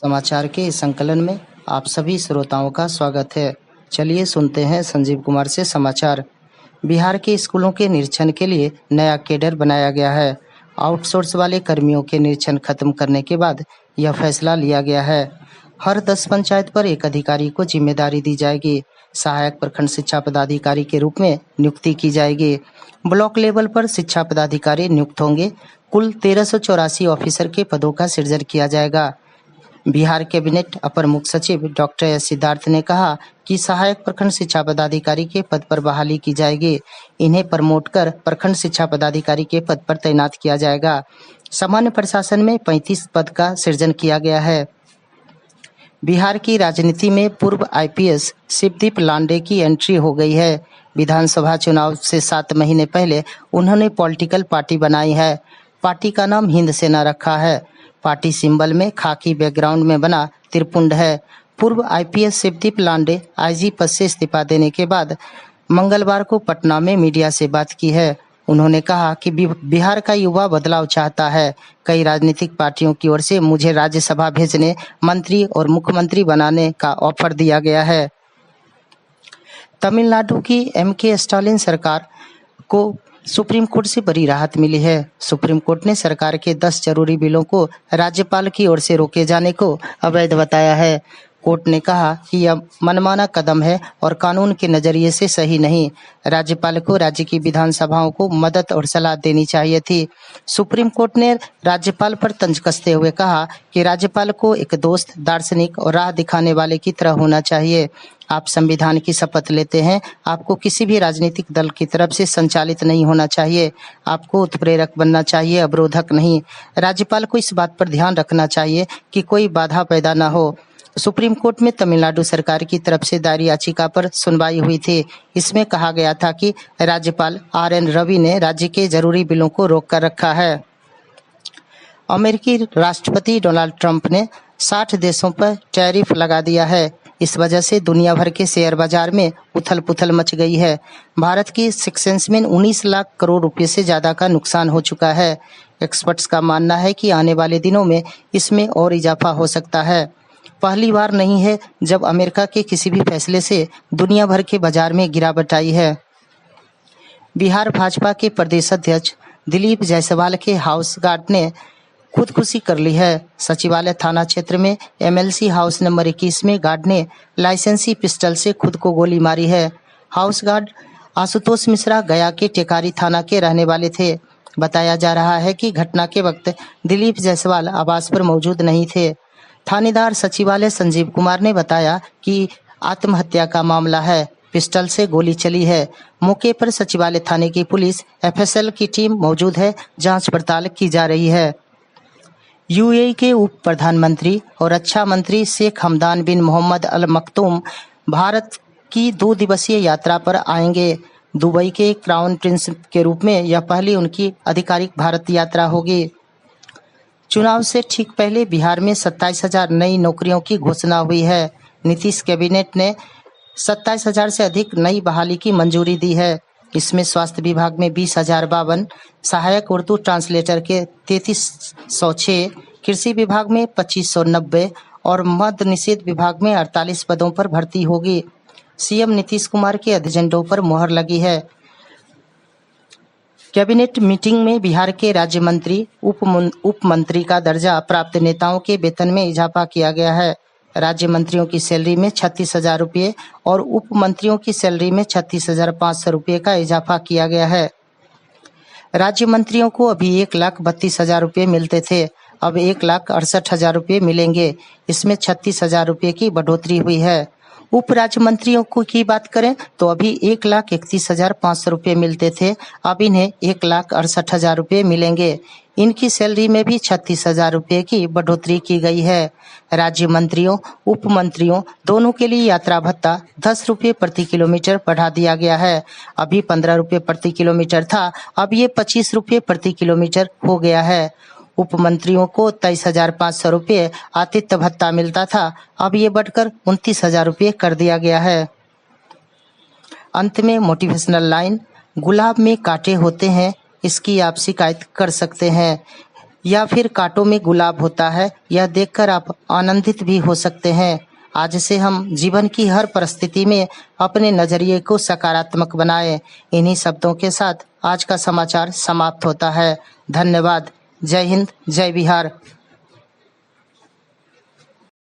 समाचार के इस संकलन में आप सभी श्रोताओं का स्वागत है। चलिए सुनते हैं संजीव कुमार से समाचार। बिहार के स्कूलों के निरीक्षण के लिए नया कैडर बनाया गया है। आउटसोर्स वाले कर्मियों के निरीक्षण खत्म करने के बाद यह फैसला लिया गया है। हर 10 पंचायत पर एक अधिकारी को जिम्मेदारी दी जाएगी। सहायक प्रखंड शिक्षा पदाधिकारी के रूप में नियुक्ति की जाएगी। ब्लॉक लेवल पर शिक्षा पदाधिकारी नियुक्त होंगे। कुल 1384 ऑफिसर के पदों का सृजन किया जाएगा। बिहार कैबिनेट अपर मुख्य सचिव डॉक्टर एस सिद्धार्थ ने कहा कि सहायक प्रखंड शिक्षा पदाधिकारी के पद पर बहाली की जाएगी। इन्हें प्रमोट कर प्रखंड शिक्षा पदाधिकारी के पद पर तैनात किया जाएगा। सामान्य प्रशासन में 35 पद का सृजन किया गया है। बिहार की राजनीति में पूर्व आईपीएस शिवदीप लांडे की एंट्री हो गई है। विधानसभा चुनाव से 7 महीने पहले उन्होंने पॉलिटिकल पार्टी बनाई है। पार्टी का नाम हिंद सेना रखा है। पार्टी सिंबल में खाकी बैकग्राउंड में बना त्रिपुंड है। पूर्व आईपीएस शिवदीप लांडे आईजी पद से इस्तीफा देने के बाद मंगलवार को पटना में मीडिया से बात की है। उन्होंने कहा कि बिहार का युवा बदलाव चाहता है। कई राजनीतिक पार्टियों की ओर से मुझे राज्यसभा भेजने, मंत्री और मुख्यमंत्री बनाने का ऑफर दिया गया है। तमिलनाडु की एमके स्टालिन सरकार को सुप्रीम कोर्ट से बड़ी राहत मिली है। सुप्रीम कोर्ट ने सरकार के 10 जरूरी बिलों को राज्यपाल की ओर से रोके जाने को अवैध बताया है। कोर्ट ने कहा कि यह मनमाना कदम है और कानून के नजरिए से सही नहीं। राज्यपाल को राज्य की विधानसभाओं को मदद और सलाह देनी चाहिए थी। सुप्रीम कोर्ट ने राज्यपाल पर तंज कसते हुए कहा कि राज्यपाल को एक दोस्त, दार्शनिक और राह दिखाने वाले की तरह होना चाहिए। आप संविधान की शपथ लेते हैं। आपको किसी भी राजनीतिक दल की तरफ से संचालित नहीं होना चाहिए। आपको उत्प्रेरक बनना चाहिए, अवरोधक नहीं। राज्यपाल को इस बात पर ध्यान रखना चाहिए कि कोई बाधा पैदा न हो। सुप्रीम कोर्ट में तमिलनाडु सरकार की तरफ से दायर याचिका पर सुनवाई हुई थी। इसमें कहा गया था कि राज्यपाल आरएन रवि ने राज्य के जरूरी बिलों को रोक कर रखा है। अमेरिकी राष्ट्रपति डोनाल्ड ट्रंप ने 60 देशों पर टैरिफ लगा दिया है। इस वजह से दुनिया भर के शेयर बाजार में उथल पुथल मच गई है। भारत की सेक्सेंस में 19 लाख करोड़ रुपए से ज्यादा का नुकसान हो चुका है। एक्सपर्ट्स का मानना है कि आने वाले दिनों में इसमें और इजाफा हो सकता है। पहली बार नहीं है जब अमेरिका के किसी भी फैसले से दुनिया भर के बाजार में गिरावट आई है। बिहार भाजपा के प्रदेश अध्यक्ष दिलीप जायसवाल के हाउस गार्ड ने खुदकुशी कर ली है। सचिवालय थाना क्षेत्र में एमएलसी हाउस नंबर 21 में गार्ड ने लाइसेंसी पिस्टल से खुद को गोली मारी है। हाउस गार्ड आशुतोष मिश्रा गया के टेकारी थाना के रहने वाले थे। बताया जा रहा है कि घटना के वक्त दिलीप जायसवाल आवास पर मौजूद नहीं थे। थानेदार सचिवालय संजीव कुमार ने बताया कि आत्महत्या का मामला है। पिस्टल से गोली चली है। मौके पर सचिवालय थाने की पुलिस, एफएसएल की टीम मौजूद है। जांच पड़ताल की जा रही है। यूएई के उप प्रधानमंत्री और रक्षा मंत्री शेख हमदान बिन मोहम्मद अल मखदूम भारत की 2 दिवसीय यात्रा पर आएंगे। दुबई के क्राउन प्रिंस के रूप में यह पहली उनकी आधिकारिक भारत यात्रा होगी। चुनाव से ठीक पहले बिहार में 27,000 नई नौकरियों की घोषणा हुई है। नीतीश कैबिनेट ने 27,000 से अधिक नई बहाली की मंजूरी दी है। इसमें स्वास्थ्य विभाग में 20,052, सहायक उर्दू ट्रांसलेटर के 3306, कृषि विभाग में 2590 और मद्य निषेध विभाग में 48 पदों पर भर्ती होगी। सीएम नीतीश कुमार के एजेंडों पर मोहर लगी है। कैबिनेट मीटिंग में बिहार के राज्य मंत्री, उप मंत्री का दर्जा प्राप्त नेताओं के वेतन में इजाफा किया गया है। राज्य मंत्रियों की सैलरी में 36,000 रुपये और उप मंत्रियों की सैलरी में 36,500 रुपये का इजाफा किया गया है। राज्य मंत्रियों को अभी 1,32,000 रुपये मिलते थे, अब 1,68,000 रुपये मिलेंगे। इसमें 36,000 रुपये की बढ़ोतरी हुई है। उप राज्य मंत्रियों को की बात करें तो अभी 1,31,500 रुपये मिलते थे, अब इन्हें 1,68,000 रुपये मिलेंगे। इनकी सैलरी में भी 36,000 रुपये की बढ़ोतरी की गई है। राज्य मंत्रियों, उप मंत्रियों दोनों के लिए यात्रा भत्ता 10 रुपये प्रति किलोमीटर बढ़ा दिया गया है। अभी 15 रुपये प्रति किलोमीटर था, अब ये 25 रुपये प्रति किलोमीटर हो गया है। उप मंत्रियों को 23,500 रुपये आतिथ्य भत्ता मिलता था, अब ये बढ़कर 29,000 रुपये कर दिया गया है। अंत में मोटिवेशनल लाइन, गुलाब में कांटे होते हैं, इसकी आप शिकायत कर सकते हैं। या फिर कांटों में गुलाब होता है, यह देखकर आप आनंदित भी हो सकते हैं। आज से हम जीवन की हर परिस्थिति में अपने नजरिए को सकारात्मक बनाएं। इन्हीं शब्दों के साथ आज का समाचार समाप्त होता है। धन्यवाद। जय हिंद, जय बिहार।